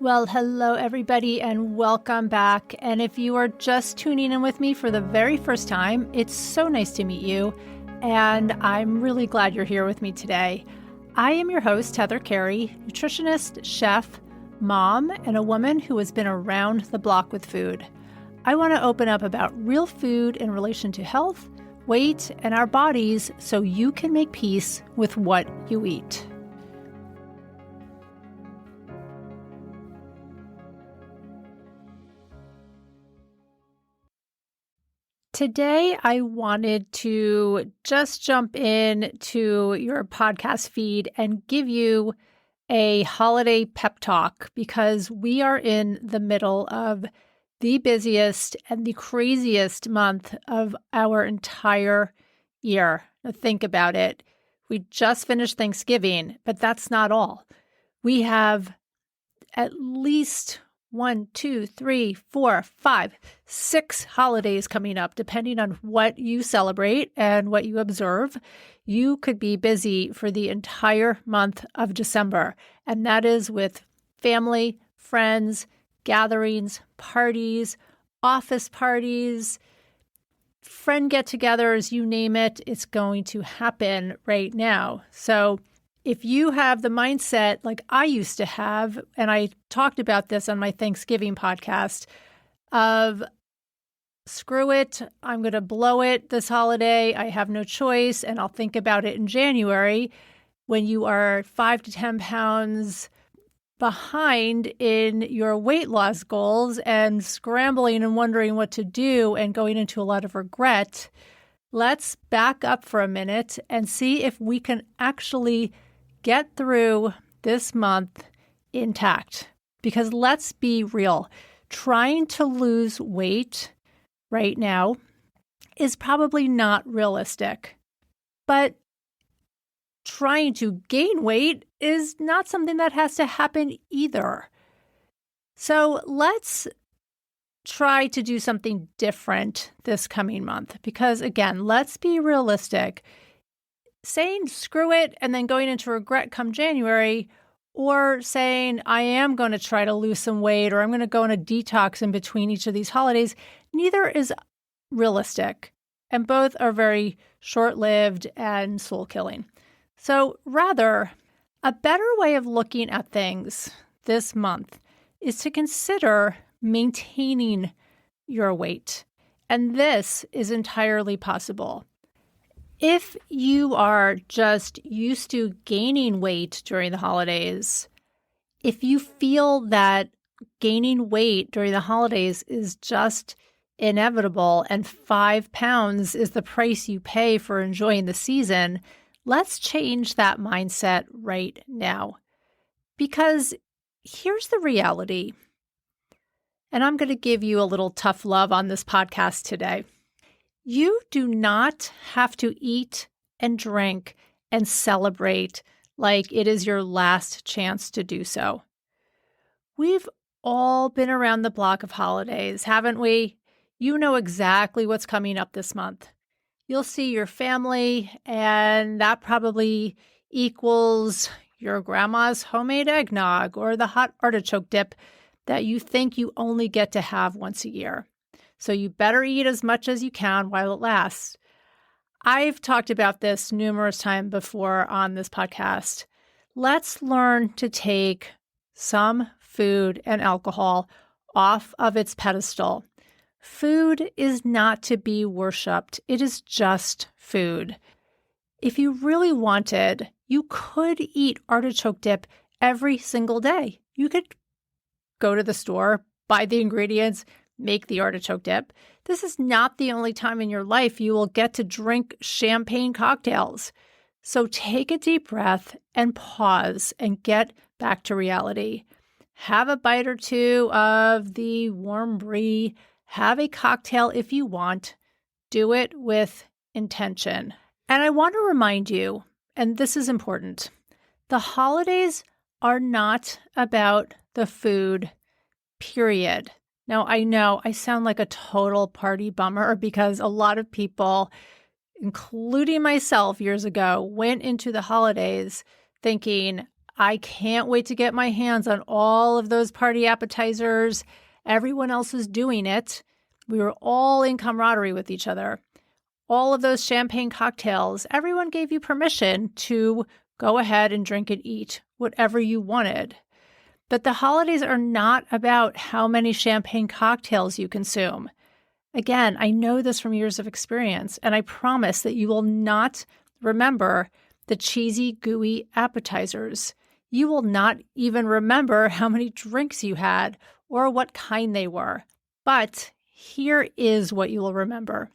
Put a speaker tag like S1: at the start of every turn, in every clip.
S1: Well, hello, everybody, and welcome back. And if you are just tuning in with me for the very first time, it's so nice to meet you. And I'm really glad you're here with me today. I am your host, Heather Carey, nutritionist, chef, mom, and a woman who has been around the block with food. I want to open up about real food in relation to health, weight, and our bodies so you can make peace with what you eat. Today, I wanted to just jump in to your podcast feed and give you a holiday pep talk because we are in the middle of the busiest and the craziest month of our entire year. Now, think about it. We just finished Thanksgiving, but that's not all. We have at least 1, 2, 3, 4, 5, 6 holidays coming up, depending on what you celebrate and what you observe. You could be busy for the entire month of December, and that is with family, friends, gatherings, parties, office parties, friend get-togethers, you name it, it's going to happen right now. So if you have the mindset like I used to have, and I talked about this on my Thanksgiving podcast, of screw it, I'm going to blow it this holiday, I have no choice, and I'll think about it in January, when you are 5 to 10 pounds behind in your weight loss goals and scrambling and wondering what to do and going into a lot of regret, let's back up for a minute and see if we can actually get through this month intact. Because let's be real, trying to lose weight right now is probably not realistic. But trying to gain weight is not something that has to happen either. So let's try to do something different this coming month. Because again, let's be realistic. Saying screw it and then going into regret come January, or saying I am going to try to lose some weight or I'm going to go on a detox in between each of these holidays, neither is realistic. And both are very short-lived and soul-killing. So rather, a better way of looking at things this month is to consider maintaining your weight. And this is entirely possible. If you are just used to gaining weight during the holidays, if you feel that gaining weight during the holidays is just inevitable and 5 pounds is the price you pay for enjoying the season, let's change that mindset right now. Because here's the reality, and I'm going to give you a little tough love on this podcast today. You do not have to eat and drink and celebrate like it is your last chance to do so. We've all been around the block of holidays, haven't we? You know exactly what's coming up this month. You'll see your family, and that probably equals your grandma's homemade eggnog or the hot artichoke dip that you think you only get to have once a year. So you better eat as much as you can while it lasts. I've talked about this numerous times before on this podcast. Let's learn to take some food and alcohol off of its pedestal. Food is not to be worshipped. It is just food. If you really wanted, you could eat artichoke dip every single day. You could go to the store, buy the ingredients, make the artichoke dip. This is not the only time in your life you will get to drink champagne cocktails. So take a deep breath and pause and get back to reality. Have a bite or two of the warm brie. Have a cocktail if you want. Do it with intention. And I want to remind you, and this is important, the holidays are not about the food, period. Now, I know I sound like a total party bummer because a lot of people, including myself years ago, went into the holidays thinking, I can't wait to get my hands on all of those party appetizers. Everyone else was doing it. We were all in camaraderie with each other. All of those champagne cocktails, everyone gave you permission to go ahead and drink and eat whatever you wanted. But the holidays are not about how many champagne cocktails you consume. Again, I know this from years of experience, and I promise that you will not remember the cheesy, gooey appetizers. You will not even remember how many drinks you had or what kind they were. But here is what you will remember.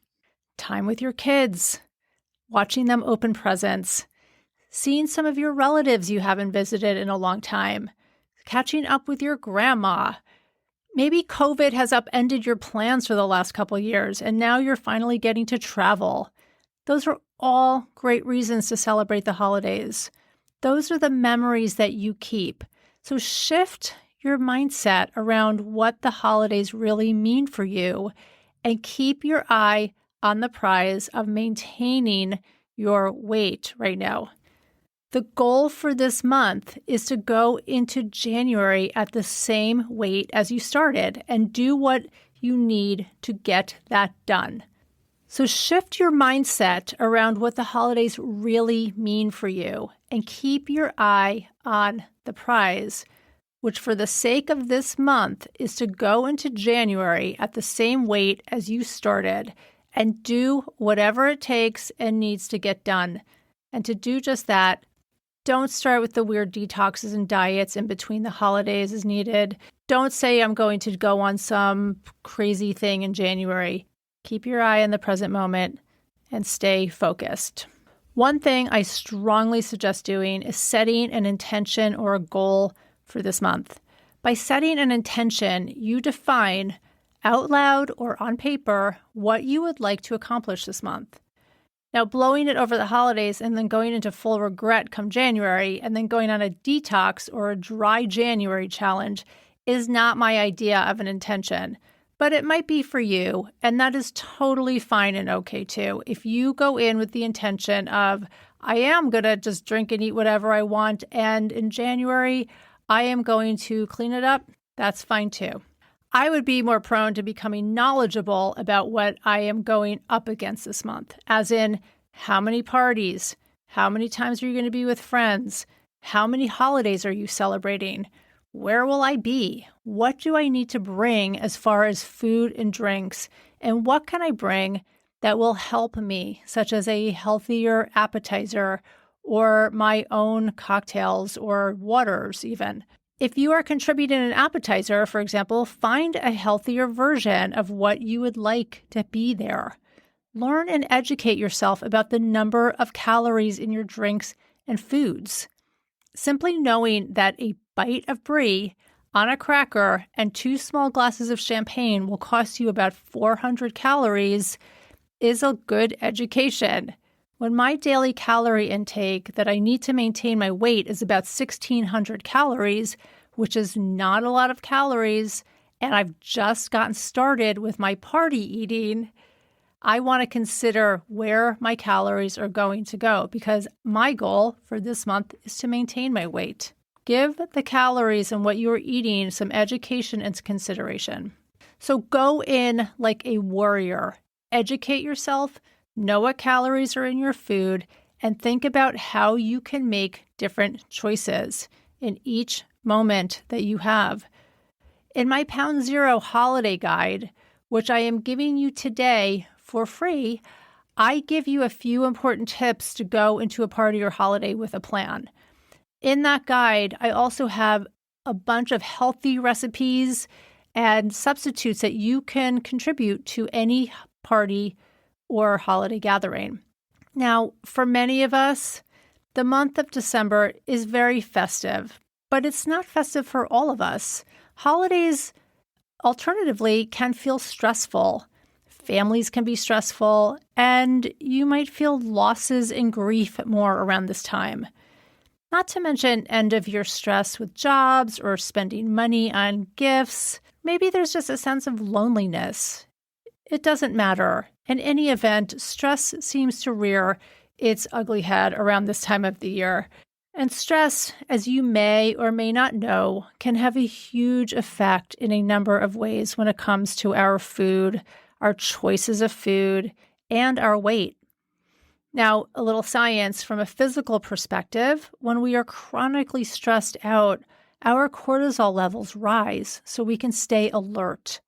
S1: Time with your kids, watching them open presents, seeing some of your relatives you haven't visited in a long time, catching up with your grandma. Maybe COVID has upended your plans for the last couple of years, and now you're finally getting to travel. Those are all great reasons to celebrate the holidays. Those are the memories that you keep. So shift your mindset around what the holidays really mean for you and keep your eye on the prize of maintaining your weight right now. The goal for this month is to go into January at the same weight as you started and do what you need to get that done. So shift your mindset around what the holidays really mean for you and keep your eye on the prize, which for the sake of this month is to go into January at the same weight as you started and do whatever it takes and needs to get done. And to do just that, don't start with the weird detoxes and diets in between the holidays as needed. Don't say I'm going to go on some crazy thing in January. Keep your eye on the present moment and stay focused. One thing I strongly suggest doing is setting an intention or a goal for this month. By setting an intention, you define out loud or on paper what you would like to accomplish this month. Now, blowing it over the holidays and then going into full regret come January and then going on a detox or a dry January challenge is not my idea of an intention, but it might be for you, and that is totally fine and okay too. If you go in with the intention of, I am going to just drink and eat whatever I want, and in January, I am going to clean it up, that's fine too. I would be more prone to becoming knowledgeable about what I am going up against this month, as in how many parties, how many times are you going to be with friends, how many holidays are you celebrating, where will I be, what do I need to bring as far as food and drinks, and what can I bring that will help me, such as a healthier appetizer or my own cocktails or waters even. If you are contributing an appetizer, for example, find a healthier version of what you would like to be there. Learn and educate yourself about the number of calories in your drinks and foods. Simply knowing that a bite of brie on a cracker and 2 small glasses of champagne will cost you about 400 calories is a good education. When my daily calorie intake that I need to maintain my weight is about 1,600 calories, which is not a lot of calories, and I've just gotten started with my party eating, I want to consider where my calories are going to go because my goal for this month is to maintain my weight. Give the calories and what you are eating some education and consideration. So go in like a warrior. Educate yourself. Know what calories are in your food, and think about how you can make different choices in each moment that you have. In my Pound Zero holiday guide, which I am giving you today for free, I give you a few important tips to go into a party or holiday with a plan. In that guide, I also have a bunch of healthy recipes and substitutes that you can contribute to any party or holiday gathering. Now, for many of us, the month of December is very festive, but it's not festive for all of us. Holidays, alternatively, can feel stressful. Families can be stressful, and you might feel losses and grief more around this time. Not to mention end-of-year stress with jobs or spending money on gifts. Maybe there's just a sense of loneliness. It doesn't matter. In any event, stress seems to rear its ugly head around this time of the year. And stress, as you may or may not know, can have a huge effect in a number of ways when it comes to our food, our choices of food, and our weight. Now, a little science from a physical perspective, when we are chronically stressed out, our cortisol levels rise so we can stay alert.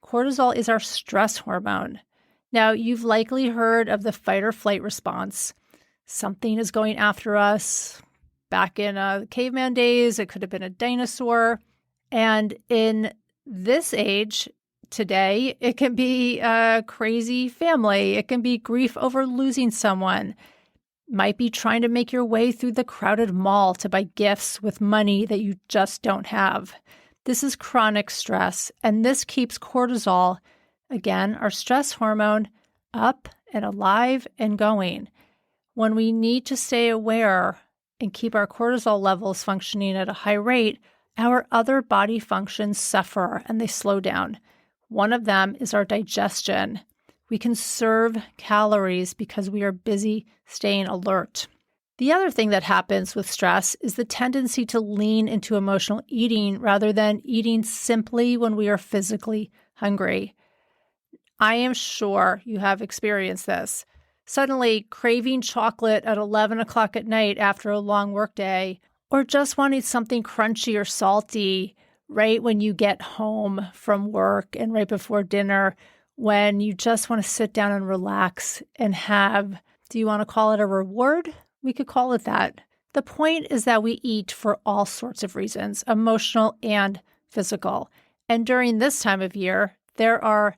S1: Cortisol is our stress hormone. Now, you've likely heard of the fight or flight response. Something is going after us. Back in caveman days, it could have been a dinosaur. And in this age, today, it can be a crazy family. It can be grief over losing someone. Might be trying to make your way through the crowded mall to buy gifts with money that you just don't have. This is chronic stress, and this keeps cortisol, again, our stress hormone, up and alive and going. When we need to stay aware and keep our cortisol levels functioning at a high rate, our other body functions suffer and they slow down. One of them is our digestion. We conserve calories because we are busy staying alert. The other thing that happens with stress is the tendency to lean into emotional eating rather than eating simply when we are physically hungry. I am sure you have experienced this. Suddenly craving chocolate at 11 o'clock at night after a long workday, or just wanting something crunchy or salty right when you get home from work and right before dinner, when you just want to sit down and relax and have, do you want to call it a reward? We could call it that. The point is that we eat for all sorts of reasons, emotional and physical. And during this time of year, there are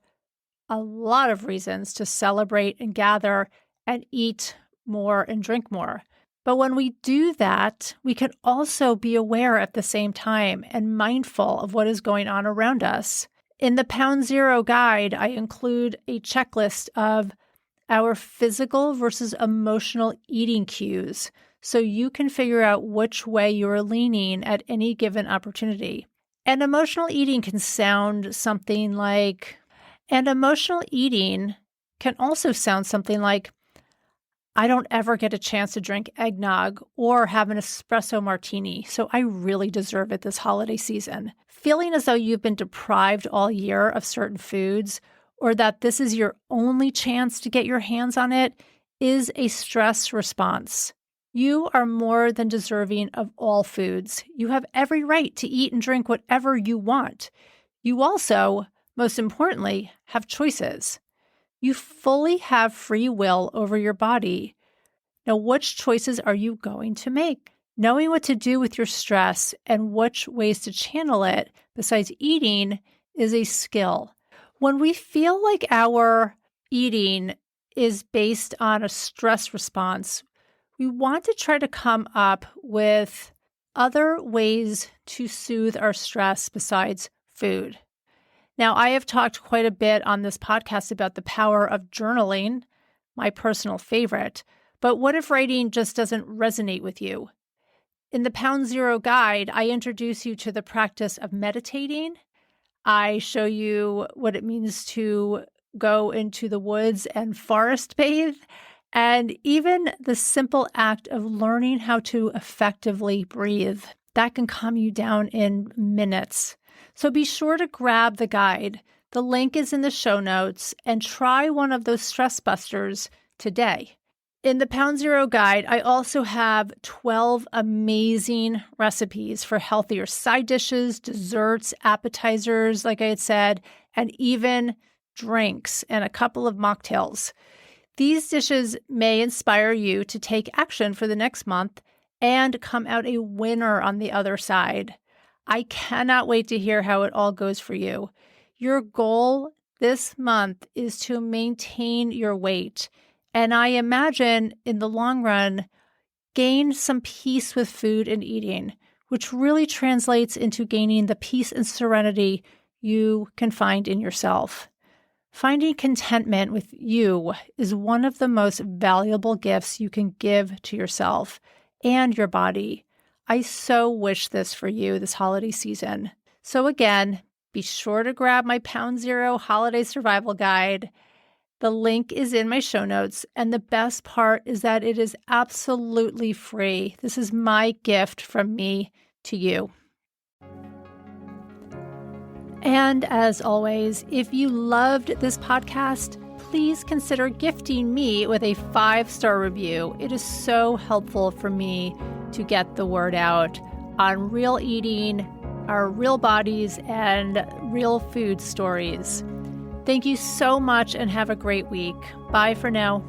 S1: a lot of reasons to celebrate and gather and eat more and drink more. But when we do that, we can also be aware at the same time and mindful of what is going on around us. In the Pound Zero guide, I include a checklist of our physical versus emotional eating cues so you can figure out which way you're leaning at any given opportunity. And emotional eating can sound something like, I don't ever get a chance to drink eggnog or have an espresso martini, so I really deserve it this holiday season. Feeling as though you've been deprived all year of certain foods, or that this is your only chance to get your hands on it, is a stress response. You are more than deserving of all foods. You have every right to eat and drink whatever you want. You also, most importantly, have choices. You fully have free will over your body. Now, which choices are you going to make? Knowing what to do with your stress and which ways to channel it, besides eating, is a skill. When we feel like our eating is based on a stress response, we want to try to come up with other ways to soothe our stress besides food. Now, I have talked quite a bit on this podcast about the power of journaling, my personal favorite, but what if writing just doesn't resonate with you? In the Pound Zero guide, I introduce you to the practice of meditating. I show you what it means to go into the woods and forest bathe, and even the simple act of learning how to effectively breathe. That can calm you down in minutes. So be sure to grab the guide. The link is in the show notes, and try one of those stress busters today. In the Pound Zero guide, I also have 12 amazing recipes for healthier side dishes, desserts, appetizers, like I had said, and even drinks and a couple of mocktails. These dishes may inspire you to take action for the next month and come out a winner on the other side. I cannot wait to hear how it all goes for you. Your goal this month is to maintain your weight, and I imagine in the long run, gain some peace with food and eating, which really translates into gaining the peace and serenity you can find in yourself. Finding contentment with you is one of the most valuable gifts you can give to yourself and your body. I so wish this for you this holiday season. So again, be sure to grab my Pound Zero Holiday Survival Guide. The link is in my show notes, and the best part is that it is absolutely free. This is my gift from me to you. And as always, if you loved this podcast, please consider gifting me with a 5-star review. It is so helpful for me to get the word out on real eating, our real bodies, and real food stories. Thank you so much and have a great week. Bye for now.